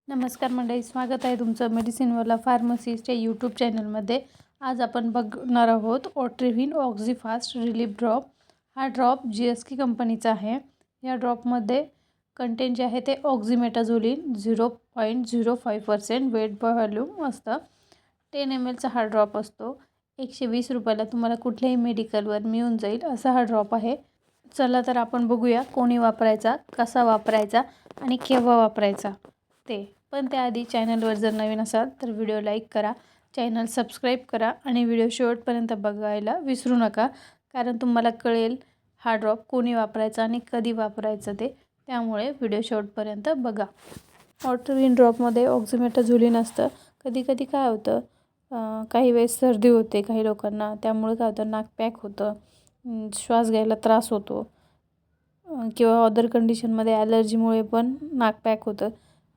नमस्कार मंडळी, स्वागत आहे तुमचं मेडिसिनवाला फार्मसिस्ट या यूट्यूब चॅनलमध्ये। आज आपण बघणार आहोत ओट्रिव्हिन ऑक्झीफास्ट रिलीफ ड्रॉप। हा ड्रॉप GSK कंपनीचा आहे। या ड्रॉपमध्ये कंटेंट जे आहे ते ऑक्झिमेटाझोलिन 0.05% वेट व्हॉल्यूम असतं। 10 ml हा ड्रॉप असतो। 120 रुपयाला तुम्हाला कुठल्याही मेडिकलवर मिळून जाईल असा हा ड्रॉप आहे। चला तर आपण बघूया कोणी वापरायचा, कसा वापरायचा आणि केव्हा वापरायचा ते। पण त्याआधी चॅनलवर जर नवीन असाल तर व्हिडिओ लाईक करा, चॅनल सबस्क्राईब करा आणि व्हिडिओ शेवटपर्यंत बघायला विसरू नका, कारण तुम्हाला कळेल हा ड्रॉप कोणी वापरायचा आणि कधी वापरायचं ते। त्यामुळे व्हिडिओ शेवटपर्यंत बघा। ओट्रिव्हिन ड्रॉपमध्ये ऑक्झिमेटाझोलिन असतं। कधी कधी काय होतं, काही वेळेस सर्दी होते काही लोकांना, त्यामुळे काय होतं नाक पॅक होतं, श्वास घ्यायला त्रास होतो, किंवा अदर कंडिशनमध्ये ॲलर्जीमुळे पण नाक पॅक होतं,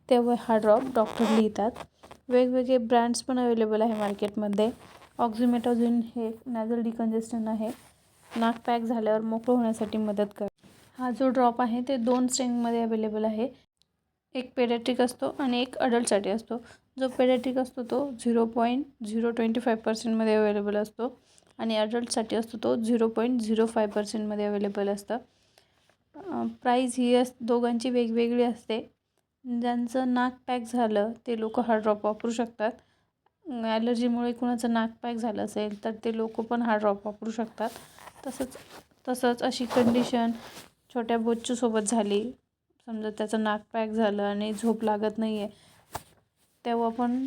तेव्हा हा ड्रॉप डॉक्टर लिहितात। वेगवेगळे ब्रँड्स पण अवेलेबल आहे मार्केटमध्ये। ऑक्झिमेटाझोलिन हे नॅझल डिकंजेस्टंट आहे, नाक पॅक झाल्यावर मोकळं होण्यासाठी मदत करतो। हा जो ड्रॉप आहे ते 2 स्ट्रेंथमध्ये अवेलेबल आहे। एक पेडियाट्रिक असतो आणि एक अडल्टसाठी असतो। जो पेडियाट्रिक असतो तो 0.025% मध्ये अवेलेबल असतो आणि अडल्टसाठी असतो तो 0.05% मध्ये अवेलेबल असतं। प्राईस ही दोघांची वेगवेगळी असते। ज्यांचं नाक पॅक झालं ते लोक हा ड्रॉप वापरू शकतात। ॲलर्जीमुळे कुणाचं नाक पॅक झालं असेल तर ते लोक पण हा ड्रॉप वापरू शकतात। तसंच अशी कंडिशन छोट्या बच्चूसोबत झाली, समजा त्याचं नाक पॅक झालं आणि झोप लागत नाही आहे, तेव्हा पण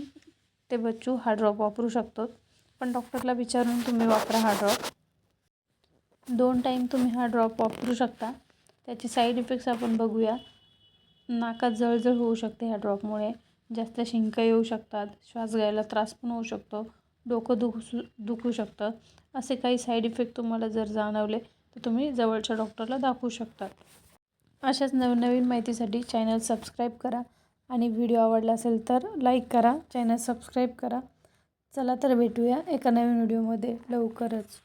ते बच्चू हा ड्रॉप वापरू शकतो। पण डॉक्टरला विचारून तुम्ही वापरा हा ड्रॉप। 2 टाईम तुम्ही हा ड्रॉप वापरू शकता। त्याचे साईड इफेक्ट्स आपण बघूया। नाकात जळजळ होऊ शकते ह्या ड्रॉपमुळे, जास्त शिंका येऊ शकतात, श्वास घ्यायला त्रास पण होऊ शकतो, डोकं दुखू शकतं। असे काही साईड इफेक्ट तुम्हाला जर जाणवले तर तुम्ही जवळच्या डॉक्टरला दाखवू शकता। अशाच नवनवीन माहितीसाठी चॅनल सबस्क्राईब करा आणि व्हिडिओ आवडला असेल तर लाईक करा, चॅनल सबस्क्राईब करा। चला तर भेटूया एका नवीन व्हिडिओमध्ये लवकरच।